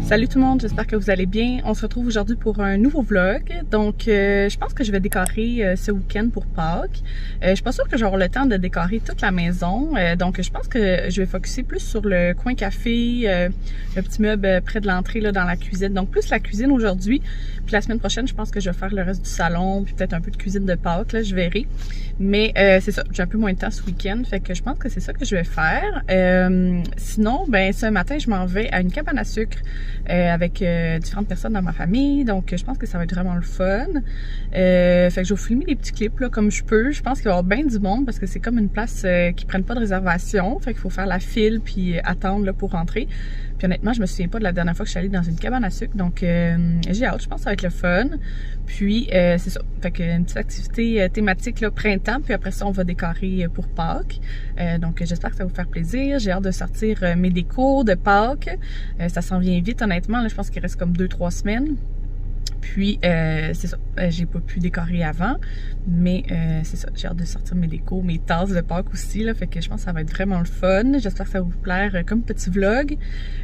Salut tout le monde, j'espère que vous allez bien. On se retrouve aujourd'hui pour un nouveau vlog. Donc, je pense que je vais décorer ce week-end pour Pâques. Je suis pas sûre que j'aurai le temps de décorer toute la maison. Donc, je pense que je vais focusser plus sur le coin café, le petit meuble près de l'entrée là dans la cuisine. Donc, plus la cuisine aujourd'hui. Puis la semaine prochaine, je pense que je vais faire le reste du salon, puis peut-être un peu de cuisine de Pâques, là, je verrai. Mais c'est ça, j'ai un peu moins de temps ce week-end, fait que je pense que c'est ça que je vais faire. Sinon, ben ce matin, je m'en vais à une cabane à sucre avec différentes personnes dans ma famille, donc je pense que ça va être vraiment le fun. Fait que je vais filmer des petits clips là, comme je peux. Je pense qu'il va y avoir bien du monde parce que c'est comme une place qui prennent pas de réservation, fait qu'il faut faire la file puis attendre là, pour rentrer. Puis honnêtement, je me souviens pas de la dernière fois que je suis allée dans une cabane à sucre, donc j'ai hâte, je pense que ça va être le fun. Puis c'est ça, fait que une petite activité thématique là, printemps, puis après ça on va décorer pour Pâques. Donc j'espère que ça va vous faire plaisir. J'ai hâte de sortir mes décos de Pâques. Ça s'en vient vite honnêtement, là, je pense qu'il reste comme 2-3 semaines. Puis c'est ça, j'ai pas pu décorer avant, mais c'est ça, j'ai hâte de sortir mes décos, mes tasses de Pâques aussi, là, fait que je pense que ça va être vraiment le fun. J'espère que ça va vous plaire comme petit vlog.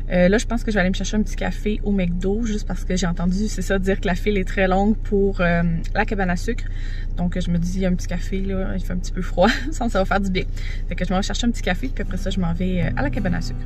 Là, je pense que je vais aller me chercher un petit café au McDo, juste parce que j'ai entendu, c'est ça, dire que la file est très longue pour la cabane à sucre. Donc je me dis, il y a un petit café, là, il fait un petit peu froid, ça va faire du bien. Fait que je m'en vais chercher un petit café, puis après ça, je m'en vais à la cabane à sucre.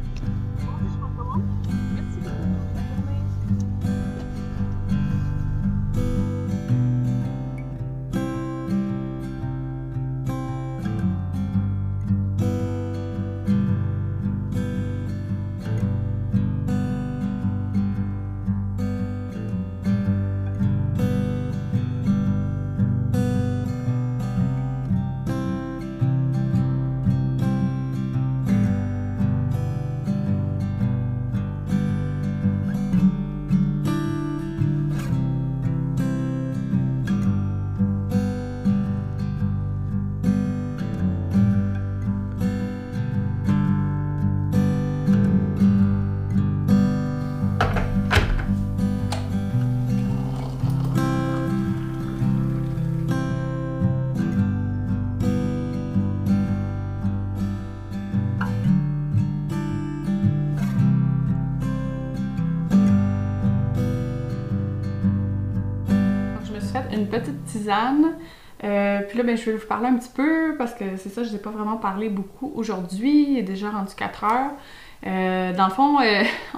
Une petite tisane. Puis là, ben, je vais vous parler un petit peu parce que c'est ça, je n'ai pas vraiment parlé beaucoup aujourd'hui. Il est déjà rendu 4 heures. Dans le fond,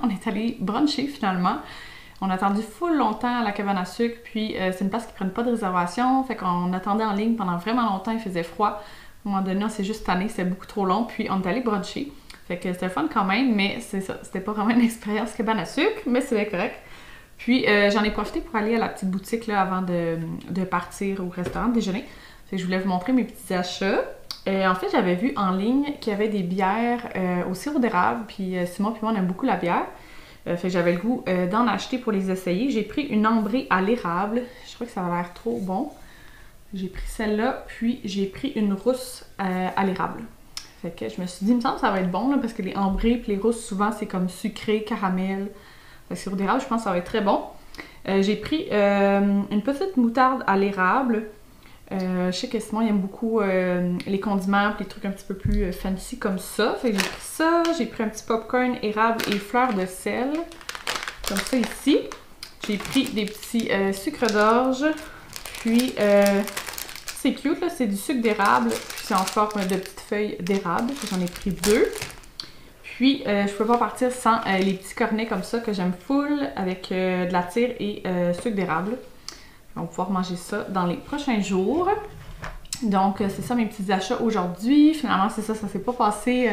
on est allé bruncher finalement. On a attendu full longtemps à la cabane à sucre. Puis c'est une place qui ne prennent pas de réservation. Fait qu'on attendait en ligne pendant vraiment longtemps. Il faisait froid. À un moment donné, on s'est juste tanné. C'était beaucoup trop long. Puis on est allé bruncher. Fait que c'était fun quand même. Mais c'est ça, c'était pas vraiment une expérience cabane à sucre. Mais c'est correct. Puis j'en ai profité pour aller à la petite boutique là, avant de partir au restaurant de déjeuner. Fait que je voulais vous montrer mes petits achats. En fait, j'avais vu en ligne qu'il y avait des bières au sirop d'érable. Puis Simon et moi, on aime beaucoup la bière. Fait que j'avais le goût d'en acheter pour les essayer. J'ai pris une ambrée à l'érable. Je crois que ça a l'air trop bon. J'ai pris celle-là. Puis j'ai pris une rousse à l'érable. Fait que je me suis dit, il me semble que ça va être bon là, parce que les ambrées et les rousses, souvent, c'est comme sucré, caramel. Le sirop d'érable, je pense que ça va être très bon. J'ai pris une petite moutarde à l'érable. Je sais que Simon il aime beaucoup les condiments et les trucs un petit peu plus fancy comme ça. Fait que j'ai pris ça. J'ai pris un petit popcorn érable et fleurs de sel. Comme ça ici. J'ai pris des petits sucres d'orge. Puis c'est cute là, c'est du sucre d'érable. Puis c'est en forme de petites feuilles d'érable. J'en ai pris 2. Puis, je peux pas partir sans les petits cornets comme ça que j'aime full avec de la tire et sucre d'érable. On va pouvoir manger ça dans les prochains jours. Donc, c'est ça mes petits achats aujourd'hui. Finalement, c'est ça, ça s'est pas passé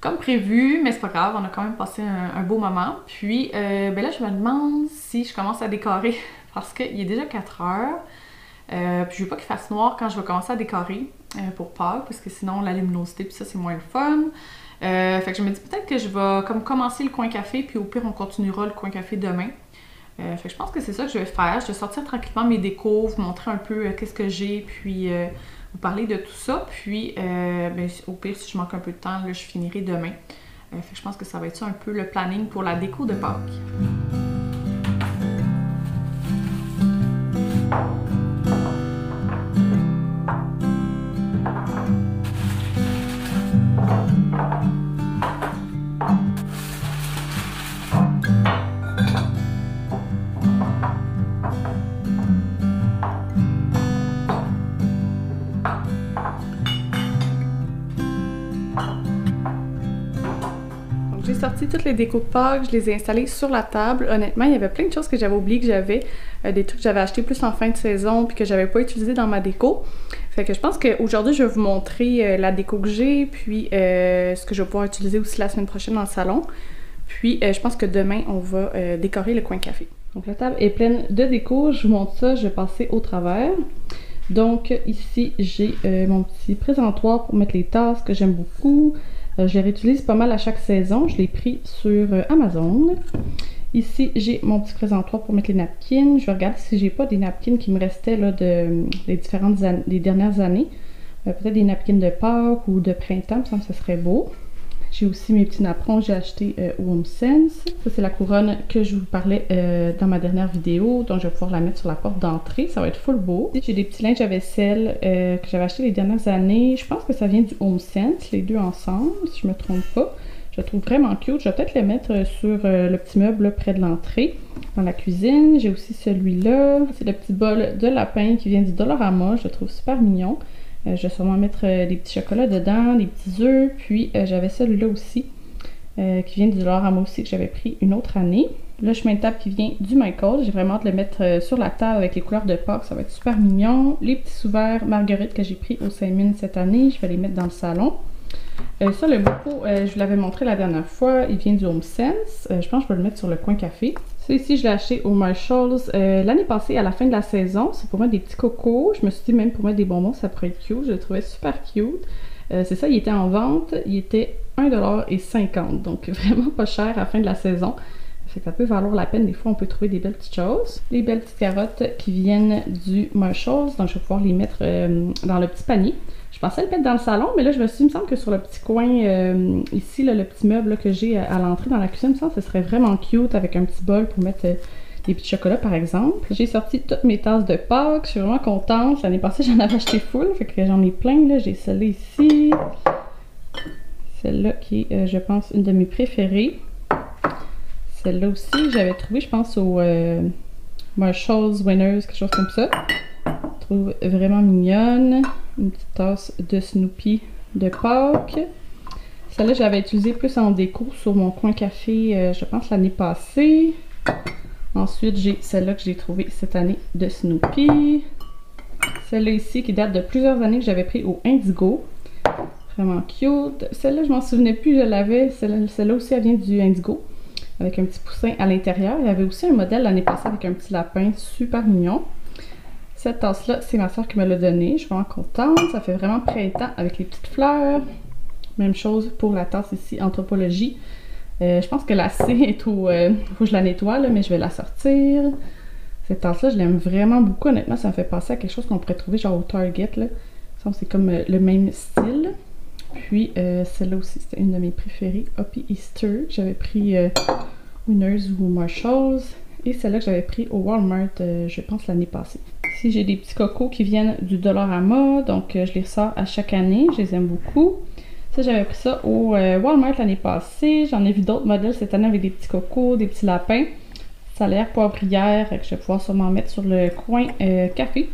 comme prévu, mais c'est pas grave, on a quand même passé un beau moment. Puis, ben là, je me demande si je commence à décorer parce qu'il est déjà 4 heures. Puis, je veux pas qu'il fasse noir quand je vais commencer à décorer pour Pâques parce que sinon, la luminosité, puis ça, c'est moins le fun. Fait que je me dis peut-être que je vais comme commencer le coin café, puis au pire on continuera le coin café demain. Fait que je pense que c'est ça que je vais faire. Je vais sortir tranquillement mes décos, vous montrer un peu qu'est-ce que j'ai, puis vous parler de tout ça. Puis ben, au pire, si je manque un peu de temps, là, je finirai demain. Fait que je pense que ça va être ça un peu le planning pour la déco de Pâques. J'ai sorti toutes les décos de Pâques, je les ai installées sur la table. Honnêtement, il y avait plein de choses que j'avais oublié que j'avais, des trucs que j'avais achetés plus en fin de saison puis que j'avais pas utilisé dans ma déco. Fait que je pense qu'aujourd'hui, je vais vous montrer la déco que j'ai, puis ce que je vais pouvoir utiliser aussi la semaine prochaine dans le salon. Puis je pense que demain, on va décorer le coin café. Donc la table est pleine de déco, je vous montre ça, je vais passer au travers. Donc ici, j'ai mon petit présentoir pour mettre les tasses que j'aime beaucoup. Je les réutilise pas mal à chaque saison. Je l'ai pris sur Amazon. Ici, j'ai mon petit présentoir pour mettre les napkins. Je vais regarder si j'ai pas des napkins qui me restaient là, des dernières années. Peut-être des napkins de Pâques ou de printemps, ça me serait beau. J'ai aussi mes petits napperons, j'ai acheté au HomeSense. Ça, c'est la couronne que je vous parlais dans ma dernière vidéo, donc je vais pouvoir la mettre sur la porte d'entrée. Ça va être full beau. J'ai des petits linges à vaisselle que j'avais acheté les dernières années. Je pense que ça vient du HomeSense, les deux ensemble, si je me trompe pas. Je le trouve vraiment cute. Je vais peut-être les mettre sur le petit meuble là, près de l'entrée, dans la cuisine. J'ai aussi celui-là. C'est le petit bol de lapin qui vient du Dollarama. Je le trouve super mignon. Je vais sûrement mettre des petits chocolats dedans, des petits œufs. Puis j'avais celui-là aussi, qui vient du Dollarama aussi, que j'avais pris une autre année. Le chemin de table qui vient du Michael. J'ai vraiment hâte de le mettre sur la table avec les couleurs de Pâques. Ça va être super mignon. Les petits sous-verts Marguerite que j'ai pris au Simon cette année. Je vais les mettre dans le salon. Ça, le beau, je vous l'avais montré la dernière fois. Il vient du HomeSense. Je pense que je vais le mettre sur le coin café. Ça ici, je l'ai acheté au Marshalls l'année passée à la fin de la saison. C'est pour mettre des petits cocos. Je me suis dit même pour mettre des bonbons, ça pourrait être cute. Je le trouvais super cute. C'est ça, il était en vente. Il était 1,50 $. Donc vraiment pas cher à la fin de la saison. Fait que ça peut valoir la peine. Des fois, on peut trouver des belles petites choses. Les belles petites carottes qui viennent du Marshalls. Donc je vais pouvoir les mettre dans le petit panier. Je pensais le mettre dans le salon, mais là, je me suis dit, il me semble que sur le petit coin, ici, là, le petit meuble là, que j'ai à l'entrée dans la cuisine, ça serait vraiment cute avec un petit bol pour mettre des petits chocolats, par exemple. J'ai sorti toutes mes tasses de Pâques, je suis vraiment contente. L'année passée, j'en avais acheté full, fait que j'en ai plein, là. J'ai celle-là ici. Celle-là qui est, je pense, une de mes préférées. Celle-là aussi, j'avais trouvé, je pense, au Marshalls Winners, quelque chose comme ça. Je trouve vraiment mignonne. Une petite tasse de Snoopy de Pâques. Celle-là, je l'avais utilisée plus en déco sur mon coin café, je pense, l'année passée. Ensuite, j'ai celle-là que j'ai trouvée cette année de Snoopy. Celle-là ici, qui date de plusieurs années, que j'avais pris au Indigo. Vraiment cute. Celle-là, je m'en souvenais plus, je l'avais. Celle-là aussi, elle vient du Indigo, avec un petit poussin à l'intérieur. Il y avait aussi un modèle l'année passée avec un petit lapin super mignon. Cette tasse-là, c'est ma soeur qui me l'a donnée. Je suis vraiment contente. Ça fait vraiment printemps avec les petites fleurs. Même chose pour la tasse ici, Anthropologie. Je pense que la C est au... faut que je la nettoie, là, mais je vais la sortir. Cette tasse-là, je l'aime vraiment beaucoup. Honnêtement, ça me fait penser à quelque chose qu'on pourrait trouver genre au Target, là. C'est comme le même style. Puis, celle-là aussi, c'était une de mes préférées. Happy Easter, que j'avais pris Winners ou Marshalls. Et celle-là que j'avais pris au Walmart, je pense, l'année passée. Ici, j'ai des petits cocos qui viennent du Dollarama, donc je les ressors à chaque année, je les aime beaucoup. Ça, j'avais pris ça au Walmart l'année passée. J'en ai vu d'autres modèles cette année avec des petits cocos, des petits lapins. Ça a l'air poivrière, que je vais pouvoir sûrement mettre sur le coin café.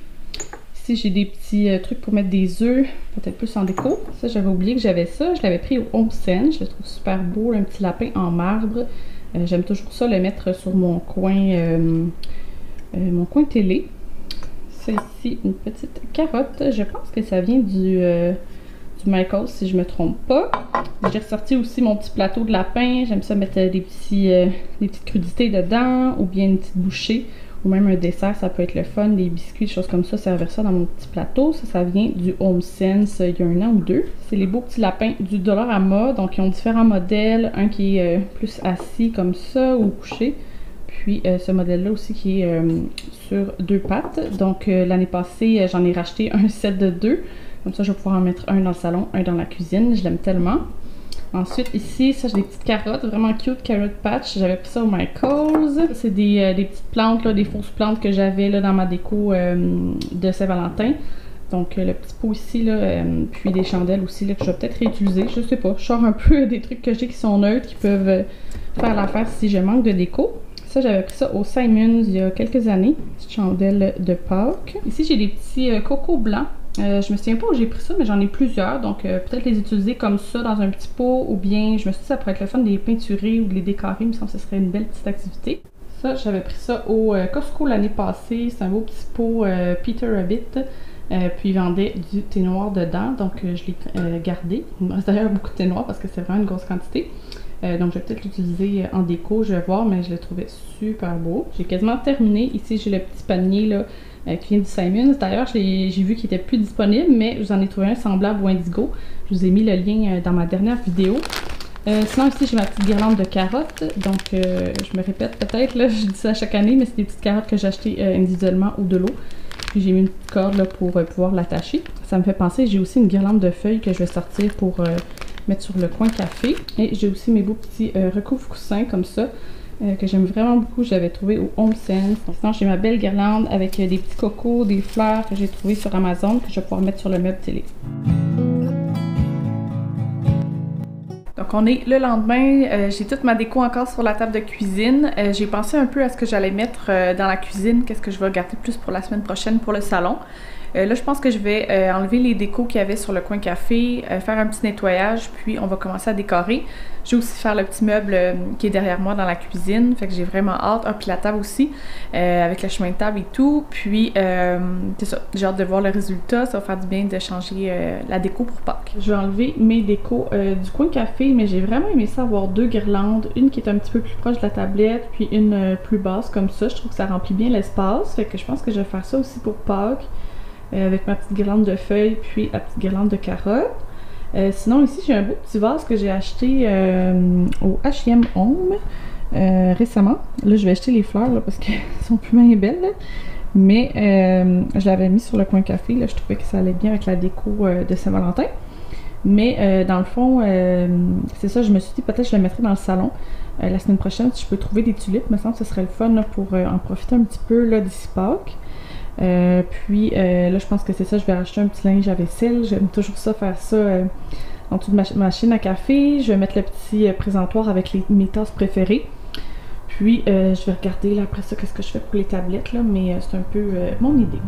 Ici, j'ai des petits trucs pour mettre des œufs, peut-être plus en déco. Ça, j'avais oublié que j'avais ça. Je l'avais pris au HomeSense. Je le trouve super beau, un petit lapin en marbre. J'aime toujours ça, le mettre sur mon coin télé. Ça ici, une petite carotte. Je pense que ça vient du Michael, si je me trompe pas. J'ai ressorti aussi mon petit plateau de lapin. J'aime ça mettre des petites crudités dedans, ou bien une petite bouchée, ou même un dessert, ça peut être le fun, des biscuits, des choses comme ça, servir ça dans mon petit plateau. Ça vient du HomeSense il y a 1 an ou 2. C'est les beaux petits lapins du Dollarama, donc ils ont différents modèles. Un qui est plus assis comme ça, ou couché. Puis ce modèle-là aussi qui est sur 2 pattes. Donc l'année passée, j'en ai racheté un set de 2. Comme ça, je vais pouvoir en mettre un dans le salon, un dans la cuisine. Je l'aime tellement. Ensuite, ici, ça, j'ai des petites carottes, vraiment cute, carrot patch. J'avais pris ça au Michaels. C'est des petites plantes, là, des fausses plantes que j'avais là dans ma déco de Saint-Valentin. Donc, le petit pot ici, là, puis des chandelles aussi, là, que je vais peut-être réutiliser. Je sais pas, je sors un peu des trucs que j'ai qui sont neutres, qui peuvent faire l'affaire si je manque de déco. Ça, j'avais pris ça au Simons il y a quelques années. Petite chandelle de Pâques. Ici, j'ai des petits cocos blancs Je me souviens pas où j'ai pris ça, mais j'en ai plusieurs. Donc peut-être les utiliser comme ça dans un petit pot, ou bien je me suis dit ça pourrait être le fun de les peinturer ou de les décorer. Il me semble que ce serait une belle petite activité. Ça, j'avais pris ça au Costco l'année passée. C'est un beau petit pot Peter Rabbit. Puis ils vendaient du thé noir dedans, donc je l'ai gardé. Il me reste d'ailleurs beaucoup de thé noir parce que c'est vraiment une grosse quantité. Donc je vais peut-être l'utiliser en déco, je vais voir, mais je le trouvais super beau. J'ai quasiment terminé. Ici, j'ai le petit panier là, qui vient du Simons. D'ailleurs, j'ai vu qu'il était plus disponible, mais je vous en ai trouvé un semblable au Indigo. Je vous ai mis le lien dans ma dernière vidéo. Sinon, ici, j'ai ma petite guirlande de carottes. Donc, je me répète peut-être, là, je dis ça à chaque année, mais c'est des petites carottes que j'ai achetées individuellement ou de l'eau. Puis j'ai mis une petite corde là, pour pouvoir l'attacher. Ça me fait penser, j'ai aussi une guirlande de feuilles que je vais sortir pour mettre sur le coin café. Et j'ai aussi mes beaux petits recouvre-coussins comme ça, que j'aime vraiment beaucoup. Je l'avais trouvé au HomeSense. Sinon, j'ai ma belle guirlande avec des petits cocos, des fleurs que j'ai trouvé sur Amazon, que je vais pouvoir mettre sur le meuble télé. Donc on est le lendemain, j'ai toute ma déco encore sur la table de cuisine. J'ai pensé un peu à ce que j'allais mettre dans la cuisine, qu'est-ce que je vais garder plus pour la semaine prochaine pour le salon. Là, je pense que je vais enlever les décos qu'il y avait sur le coin café, faire un petit nettoyage, puis on va commencer à décorer. Je vais aussi faire le petit meuble qui est derrière moi dans la cuisine, fait que j'ai vraiment hâte. Ah, puis la table aussi, avec le chemin de table et tout. Puis, c'est ça, j'ai hâte de voir le résultat. Ça va faire du bien de changer la déco pour Pâques. Je vais enlever mes décos du coin café, mais j'ai vraiment aimé ça avoir deux guirlandes. Une qui est un petit peu plus proche de la tablette, puis une plus basse comme ça. Je trouve que ça remplit bien l'espace, fait que je pense que je vais faire ça aussi pour Pâques. Avec ma petite guirlande de feuilles, puis la petite guirlande de carottes. Sinon, ici, j'ai un beau petit vase que j'ai acheté au H&M Home récemment. Là, je vais acheter les fleurs là, parce qu'elles sont plus bien belles. Là. Mais je l'avais mis sur le coin café. Là, je trouvais que ça allait bien avec la déco de Saint-Valentin. Mais dans le fond, c'est ça, je me suis dit peut-être que je le mettrai dans le salon. La semaine prochaine, si je peux trouver des tulipes, il me semble que ce serait le fun là, pour en profiter un petit peu d'ici Pâques. Puis là, je pense que c'est ça, je vais acheter un petit linge à vaisselle. J'aime toujours ça, faire ça en dessous de ma machine à café. Je vais mettre le petit présentoir avec mes tasses préférées. Puis je vais regarder là, après ça qu'est-ce que je fais pour les tablettes, là, mais c'est un peu mon idée.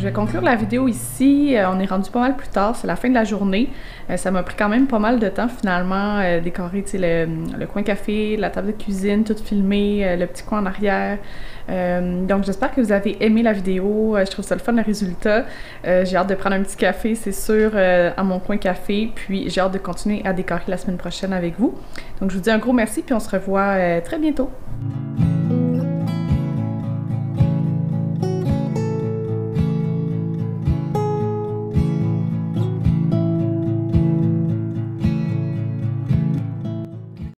Je vais conclure la vidéo ici. On est rendu pas mal plus tard, c'est la fin de la journée. Ça m'a pris quand même pas mal de temps finalement, décorer le coin café, la table de cuisine, tout filmé, le petit coin en arrière. Donc j'espère que vous avez aimé la vidéo. Je trouve ça le fun le résultat. J'ai hâte de prendre un petit café, c'est sûr, à mon coin café. Puis j'ai hâte de continuer à décorer la semaine prochaine avec vous. Donc je vous dis un gros merci puis on se revoit très bientôt.